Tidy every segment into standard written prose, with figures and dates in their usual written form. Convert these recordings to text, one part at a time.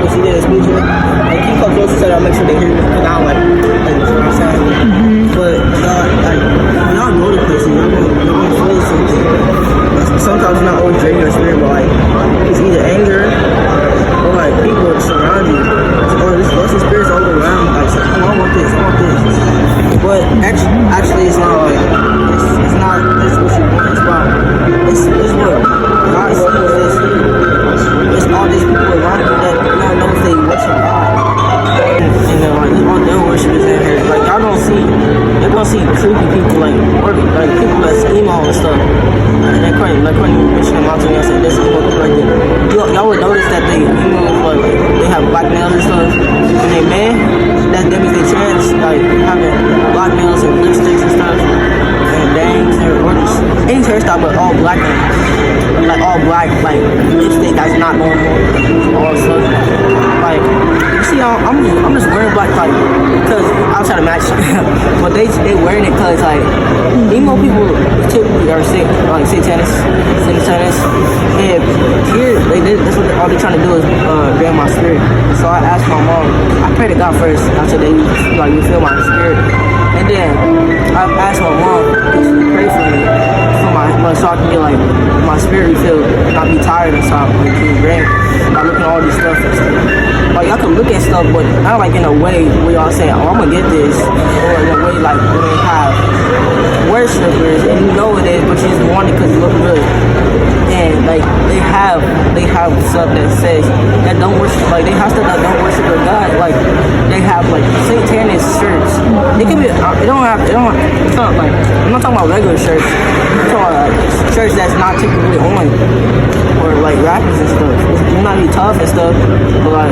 go see their speaker. Like, keep up close to that, I'll make sure they hear me. Because I don't like you know what I'm saying? But, like, when y'all go to places, y'all gonna feel something. Sometimes it's not always draining your spirit, but, like, it's either anger or, like, people surround you. Or this spirit's overwhelmed. Like, say, oh, I want this, I want this. But, actually it's not, like, it's not this what you want. It's about, it's what God sees this. It's all these people around you that y'all know they worship God. And then, like, all their worshipers in here. Like, y'all don't see, you're gonna see creepy people, like people that's emo and stuff. And then, like, when you mention them out to me, I said, this is what like y'all would notice that they emo, like, they have black nails and stuff. And they men, that means they trans, like, having black nails and lipsticks and stuff. And bangs, or just any hairstyle, but all black. Like, all black, like, lipstick that's not normal. All stuff. Like, you see, I'm just wearing black, like, because I'll try to match. But they wearing it because, like, emo people typically are like satanists. And here, that's what all they're trying to do is drain my spirit. So I asked my mom, I pray to God first. I said, like, you feel my spirit. And then I asked my mom to pray for me. So I can get, like, my spirit refilled and not be tired and stuff, like, being drained by looking at all this stuff and stuff. Like, y'all can look at stuff, but not, like, in a way where y'all saying, oh, I'm gonna get this, or in a way, like, when they have worshipers, and you know it is, but you just want it because it looks good. And, like, they have stuff that says that don't worship, like, they have stuff that don't worship their God. Like, they have, like, satanic shirts. It can be, it's not, like, I'm not talking about regular shirts. I'm talking about, like, shirts that's not typically on, or, like, rappers and stuff. It's not be tough and stuff, but, like,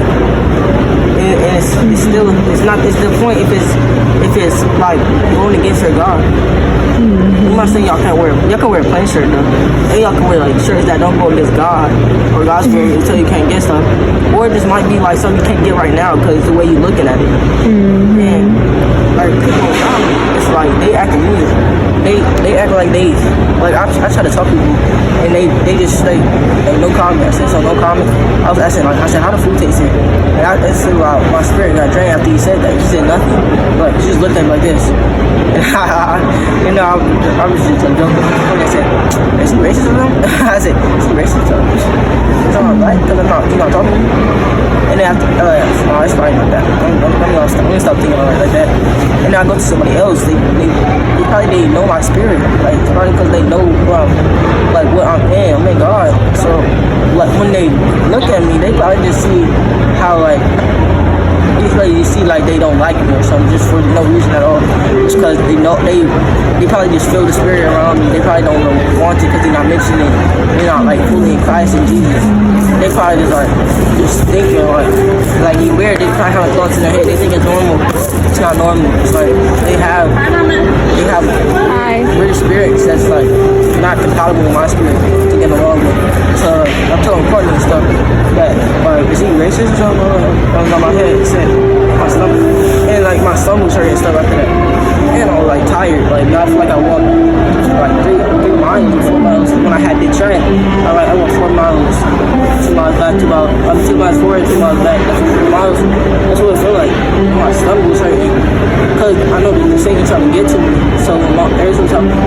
and it's still, it's the point if it's like going against your God. I'm not saying y'all can wear a plain shirt though. And y'all can wear, like, shirts that don't go against God or God's spirit until you can't get stuff. Or it just might be like something you can't get right now because the way you're looking at it. And, like, people around me, it's like they act weird. They act like I try to talk to people and they just say, hey, no comment. I said, so no comment. I was asking, like, I said, how the food tasted? And I said, wow, my spirit got drained after you said that. You said nothing. Like, you just looked at me like this. And you know, I was just joking. And I said, is he racist or something? I said, is he racist or something? It's all right, because you're not talking to me. And then after, no, it's fine like that. I'm gonna stop thinking about it like that. And then I go to somebody else. They probably know my spirit. Like, it's probably because they know what I'm in. I'm in God. So, like, when they look at me, they probably just see how, like, you see, like, they don't like me or something just for no reason at all. It's because they know they probably just feel the spirit around me. They probably don't want it because they're not mentioning it. They're not, like, fully in Christ and Jesus. They probably just thinking like you weird. They probably have thoughts in their head. They think it's normal. It's not normal. It's like they have weird spirits that's, like, not compatible with my spirit to get along with. So I'm telling Courtney and stuff that, like, is he racist or something? I was on my head. He said my stomach, and, like, my stomach was hurting and stuff like that. And I was, like, tired. Like, I feel like I walked like 3 miles or 4 miles when I had the train. I walked 4 miles, 2 miles back, 2 miles, 2 miles forward, 2 miles back. That's 3 miles. That's what it felt like. My stomach was hurting because I know the Satan trying to get to me. So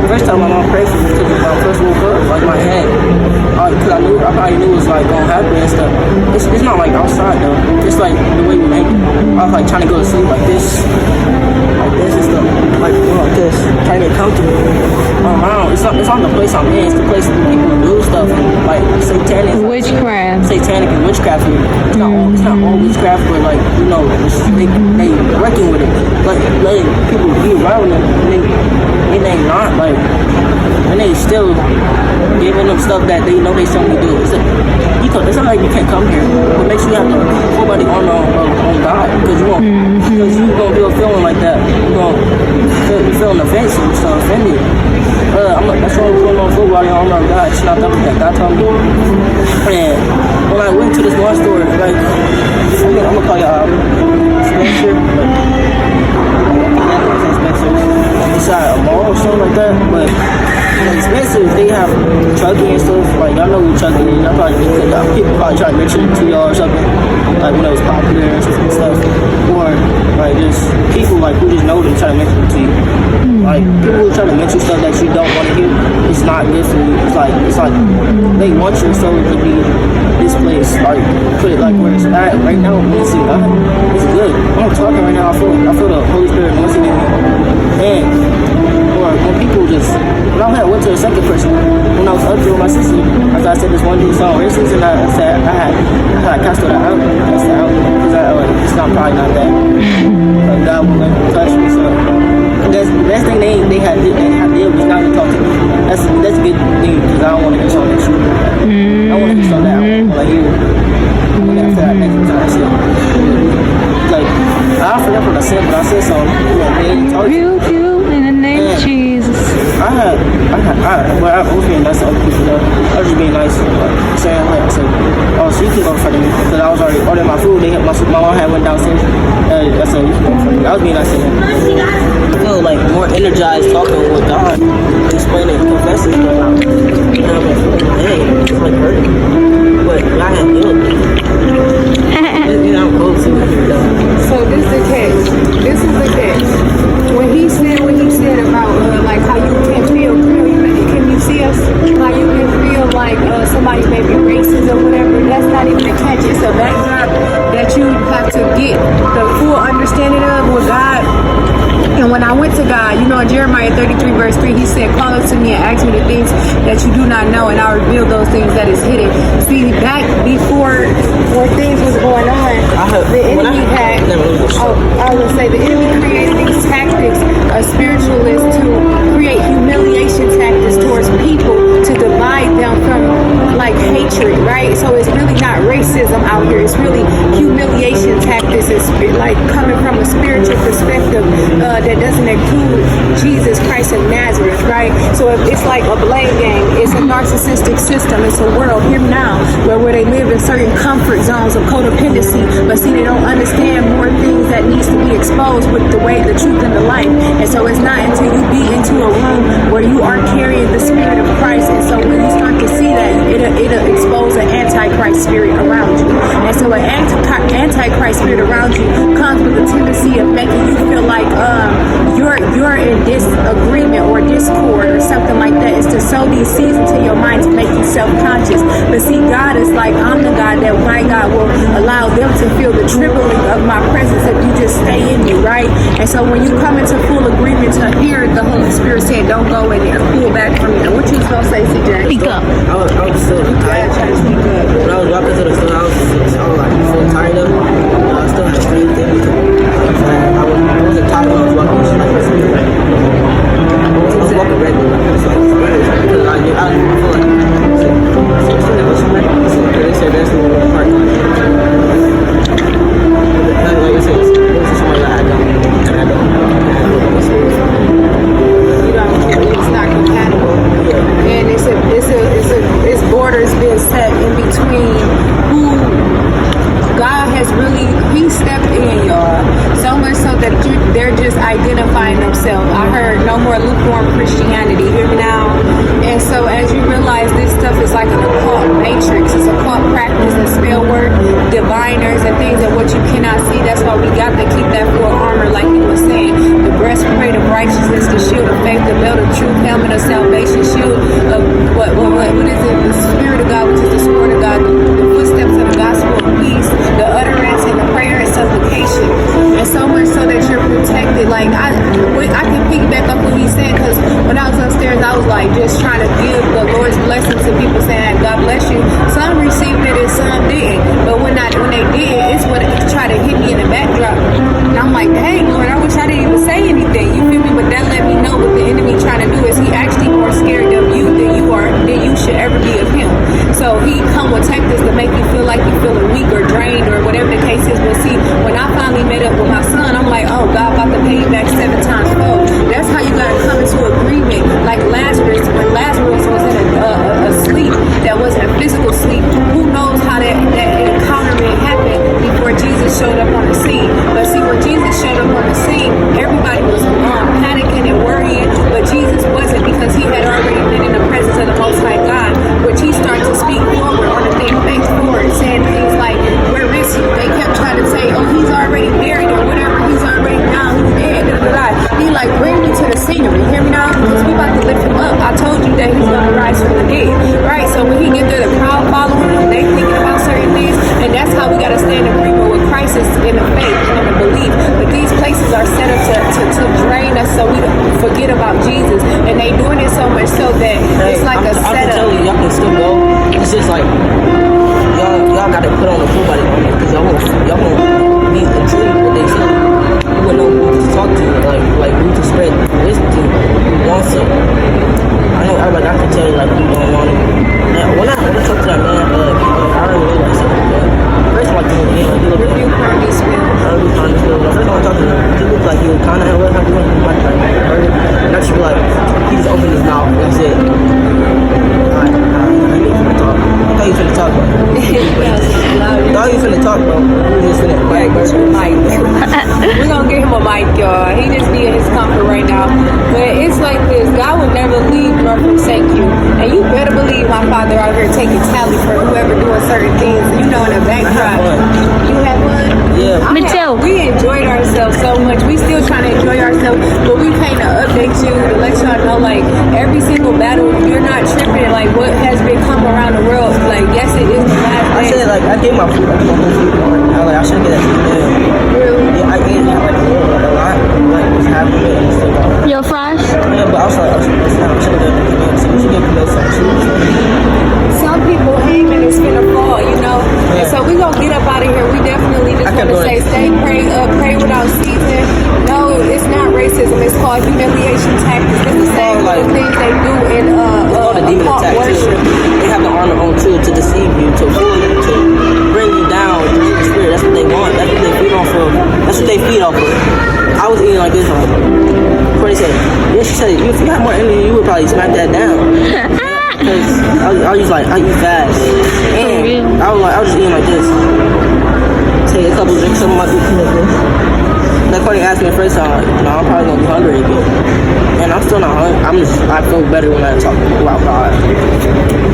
first time my mom prayed for me because when I first woke up, like, my head, because I probably knew it was, like, gonna happen and stuff. It's not like outside though. It's like the way we make it. I was, like, trying to go to sleep like this and stuff, like this, trying to get comfortable. It's not the place I'm in. It's the place where people do stuff, like satanic and witchcraft here. It's not all witchcraft, but, like, you know, they working with it, like letting people be around them, and they not, like, and they still giving them stuff that they know they shouldn't do. It's not like you can't come here, but make sure you have the whole body on God, because you gonna feel feeling like that. You gonna be feeling offensive, so offended. That's why we're going on full body on God. It's not that God told me. And when I went to this one store, like, I'm gonna call y'all Spencer. Spencer. Inside a mall or something like that, but it's expensive. if they have trucking and stuff, like y'all know who trucking is. Y'all probably people probably try to mention it to y'all or something, like when it was popular and stuff, or like just people like who just know them try to mention it to you. Like people who try to mention stuff that you don't want to hear, it's not good for you. It's like they want your soul to be this place, like put it like where it's at right now. It's good. When I'm talking right now, I feel the Holy Spirit anointing in me, and or when people just when I went to the second person when I was up there with my sister after I said this one dude song racist, and I said I had cast it out because it's not probably not that. Like God will let me touch me, so that's the best thing they had did was not to talk to me. That's a good thing because I don't want to hear something that you. I want to hear something that I want to hear. After that next time I said, like I forgot what I said, but I said something. Rebuke you in the name of Jesus. I was being nice to other people though. I was just being nice, like, saying like I said, oh, so you can go in front of me because I was already ordering my food. My mom had went downstairs. I said you can go in front of me. I was being nice to him. I feel like more energized talking with God, explaining, confessing, but I'm like, dang, it's like hurting, but God had healed me. I'm close to it. So this is the catch. This is the catch. When he said about like how you can feel, can you see us? How you can feel like somebody may be racist or whatever. That's not even a catch. It's a backdrop that you have to get the full understanding of with God. And when I went to God, you know, in Jeremiah 33 verse 3, he said, call unto me and ask me the things that you do not know, and I'll reveal those things that is hidden. See, back before when things was going on, the enemy created these tactics, spiritualists, to create humiliation tactics towards people to divide them from like hatred, right? So it's really not racism out here. It's really humiliation tactics. It's like coming from a spiritual perspective that doesn't include Jesus Christ of Nazareth, right? So it's like a blame game. It's a narcissistic system. It's a world here now where they live in certain comfort zones of codependency, but see, they don't understand more things that needs to be exposed with the way, the truth, and the light. And so it's not until you be into a room where you are carrying the spirit of Christ, and so when you start to see that, it'll expose an antichrist spirit around you. And so an antichrist spirit around you comes with a tendency of making you feel like you're in disagreement or discord or something like that. It's to sow these seeds into your mind to make you self-conscious. But see, God is like, I'm the God that my God will allow them to feel the trembling of my presence if you just stay in me, right? And so when you come into full agreement to hear the Holy Spirit say, don't go in there, pull back from there. What you was going to say, CJ? Speak up. I was still tired. Trying to speak up. When I was walking to the store, I was like so tired of it. I still had strength in me. I wasn't tired when I was walking. I was walking regularly. It's like because I feel like they said that's the part. Like I said, it's somebody that I don't. It's not compatible, and it's borders being set in between who God has really, he stepped in, y'all, so much so that they're just identifying themselves. I heard no more lukewarm Christianity, hear me now. And so as you realize this stuff is like an occult matrix, it's occult practice and spell work, diviners and things of what you cannot see. That's why we got to keep that full armor, like he was saying, the breastplate of righteousness, the shield of faith, the belt of truth, helmet of salvation, shield of what is it? The Spirit of God, which is the sword of God, the footsteps of the gospel of peace, the utterance and the prayer and supplication. And so much so that you're protected. Like I can piggyback up what he said, because when I was upstairs, I was like just trying to give the Lord's blessings to people, saying God bless you. Some received it and some didn't. But when they did, it's what tried to hit me in the backdrop. And I'm like, dang, Lord, I wish I didn't even say anything. You feel me? But that let me know what the enemy trying to do is he actually more scared of you than you should ever be of him. So he come with tactics to make you feel like you're feeling weak or drained or whatever the case is. But see, when I finally met up with my son, I'm like, oh, God about to pay you back 7 times fold. That's how you got to come into agreement. Like Lazarus, when Lazarus was in a sleep that wasn't a physical sleep, who knows how that encounter may happen before Jesus showed up on the scene. But see, when Jesus showed up on the scene, everybody was panicking and worrying, but Jesus wasn't, because he had already been in the presence of about Jesus, and they doing it so much so that it's like a I can setup. tell you, y'all can still go. It's just like y'all gotta put on the full body because y'all won't be intrigued what they say. You wouldn't know who to talk to, like who to spread wisdom to, who wants it. I know, I can tell you, like, you don't want it. Now, when I talk to that man, I don't really like something, but first of all, he looked like, Harvey Spell. the first time I talked to him, he looked like he was kind of how you want to like, and I just feel like, he just opened his mouth and said, alright, I need you to talk. I thought you finna talk, bro. I thought you finna talk, bro. You just finna Mic. We're gonna give him a mic, y'all. He just needed his comfort right now. But it's like this. God will never leave nor forsake you. And you better believe my father out here taking tally for whoever doing certain things. You know, in the backdrop. You had one? Yeah. Me too. We enjoyed ourselves so much. We still trying to enjoy ourselves, but we came to update you to let y'all know, like, every single battle, you're not tripping. Like, what has been come around the world, like, yes, it is the last I day. said, like, I gave my food, I whole food I was like, I should get that food there. Really? Yeah, I ate like a lot, like, was happy with it and stuff. Your fries? Yeah, but I was like, I should have done it. So we should get something. Some people hang and it's gonna fall, you know. And so we gonna get up out of here. We definitely just kept wanna say, going. pray without ceasing. No, it's not racism. It's called humiliation tactics. It's the same like- things they do in All the demon occult attack worship. too. They have the armor on too to deceive you, to fool you, to bring you down, drain your spirit. That's what they want. That's what they feed off of. That's what they feed off of. I was eating like this, like, before they said, yeah, she said, if you had more energy, you would probably smack that down. Because I was like, I eat fast. And I was just eating like this. Take a couple drinks, some of my food like this. Like Courtney asked me the first time, like, no, I'm probably gonna be hungry again. And I'm still not hungry. I feel better when I talk about God.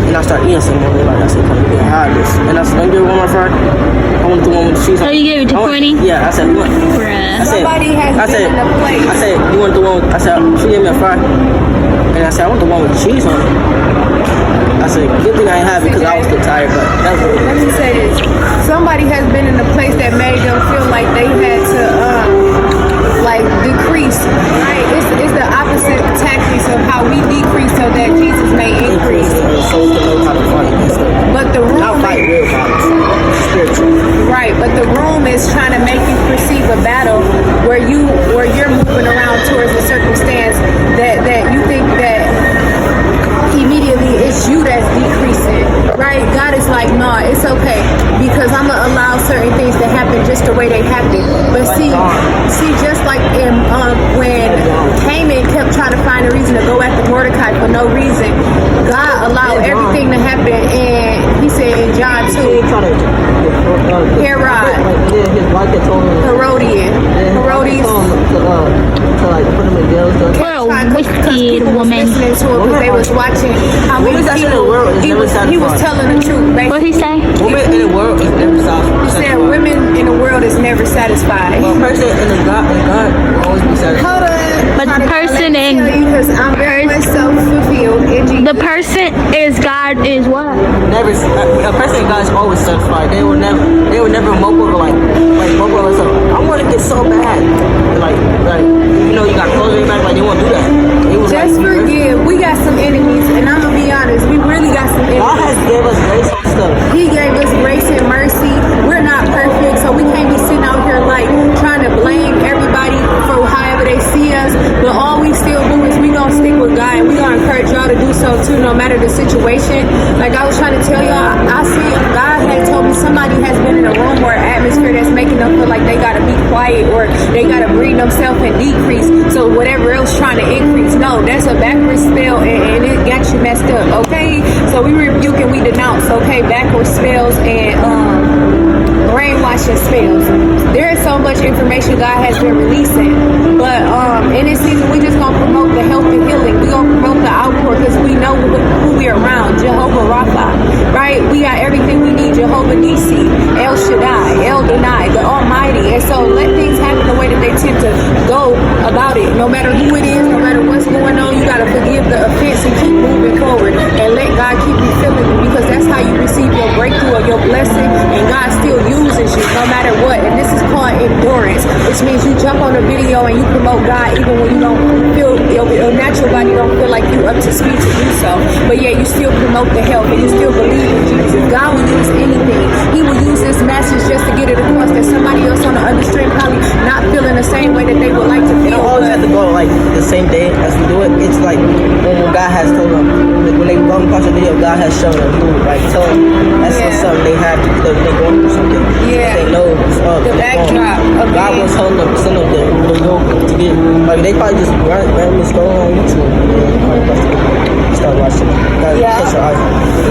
And I start eating some more. Like, I said, Courtney, you can have this. And I said, let me get one more fry. I want the one with the cheese on. Oh, you gave it to Courtney? Yeah, I said, you want? Bruh. Somebody has been in the place. I said, you want the one? I said, she gave me a fry. And I said, I want the one with the cheese on it. I said, good thing I ain't have it because I was still tired, but that was Let me say this. Somebody has been in a place that made them feel like they had to like decrease, right? It's the opposite tactics of how we decrease so that Jesus may increase. so we can know how to fight and stuff. But the room Not fight real fights, spiritual. right, but the room is trying to make you perceive a battle where you're moving around towards a circumstance that you think that immediately it's you that's decreasing, right? God is like, nah, it's okay because I'm gonna allow certain things to happen just the way they happen. But see, just like in when Haman kept trying to find a reason to go after Mordecai for no reason, God allowed everything to happen, and He said in John 2, Herod, His wife had told him. Herodian, Herodias. To like put him in jail and stuff. Well, Because wicked people was woman. listening to it because they was watching how many Women that's in the people world is he never was satisfied. telling the truth. What he say? Women in the world is never He satisfied. said women in the world is never satisfied. Well, a person in the God will always be satisfied. Hold on. But the person in because I'm very much self-fulfilled in Jesus. the person is God is what? Never, a person in God is always satisfied. They will never mope over like mope over something. I want to get so bad, like you know, you got clothes in your back, like they won't do that. They was Just like, forgive. We got some enemies, and I'm gonna be honest. We really got some God enemies. has gave us grace and stuff. He gave us grace and mercy. We're not perfect, so we can't be sitting out here like trying to blame everybody for however they see us. But all we still do is we gonna stick with God, and we gonna encourage y'all to do so too, no matter the situation. Like I was trying to tell y'all, I see God had told me somebody has been in a room or atmosphere that's making them feel like they gotta be quiet or they gotta breathe themselves and decrease. So whatever else trying to increase, no, that's a backwards spell, and it got you messed up. Okay, so we rebuke and we denounce. Okay, backwards spells and brainwashing spells. There is so much information God has been releasing, but in this season we just gonna promote the health and healing. We gonna promote the outpour because we know who we are around. Jehovah Rapha, right? We got everything we need. Jehovah Nisi, El Shaddai, El Donai, the Almighty. And so let things happen the way that they tend to go about it. No matter who it is, no matter what's going on, you gotta forgive the offense and keep moving forward and let God keep you filling you, because that's how you receive your breakthrough or your blessing, and God still uses you no matter what. And this is called endurance, which means you jump on a video and you promote God even when you don't feel, your natural body don't feel like you up to speed to do so. But yet you still promote the health and you still believe in Jesus. God will use anything. He will use this message just to get it across that somebody else on the other stream probably not feeling the same way that they would like to You feel. don't always have to go like the same day as we do it. It's like when God has told them, when they go across the video, God has shown them, He will like tell them that's Yeah. something they have to do. They're going through something. Yeah. They know it's up. The they're going. backdrop of God it. was telling them, send them there. They go to get, like they probably just randomly scroll on YouTube and then start watching. Yeah. Catch your eye.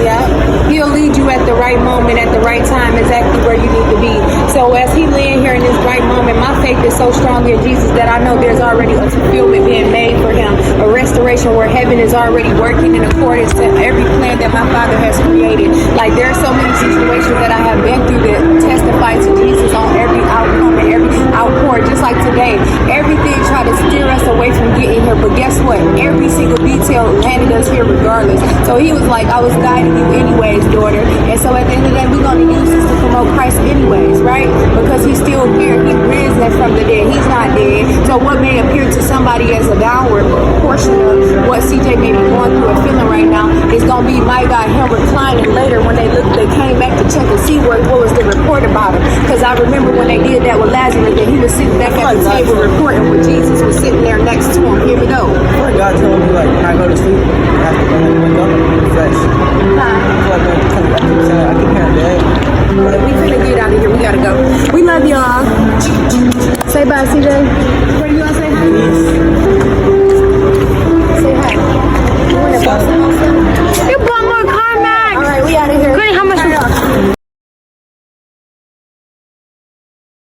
Yeah. He'll lead you at the right moment, at the right time, exactly where you need to be. So as he laying here in this right moment, my faith is so strong in Jesus that I know there's already a fulfillment being made for him, a restoration where heaven is already working in accordance to every plan that my Father has created. Like there are so many situations that I have been through that testify to Jesus on every outcome and every outpour. Just like today, everything tried to steer us away from getting here, but guess what? Every single detail landed us here regardless. So he was like, I was guiding you anyways, daughter. And so at the end of the day, we're going to use this to promote Christ anyways, right? Because he's still here. He risen from the dead. He's not dead. So what may appear to somebody as a downward portion of what CJ may be going through or feeling right now is going to be, my God, him reclining later when they came back to check and see what was the report about him. Because I remember when they did that with Lazarus, that he was sitting back at the table reporting when Jesus was sitting there next to him. Here we go. I feel like God telling me like when I go to sleep, I have to go and wake up fresh. I feel like I keep saying I keep hearing bad. We finna get out of here. We gotta go. We love y'all. Say bye, CJ. Where you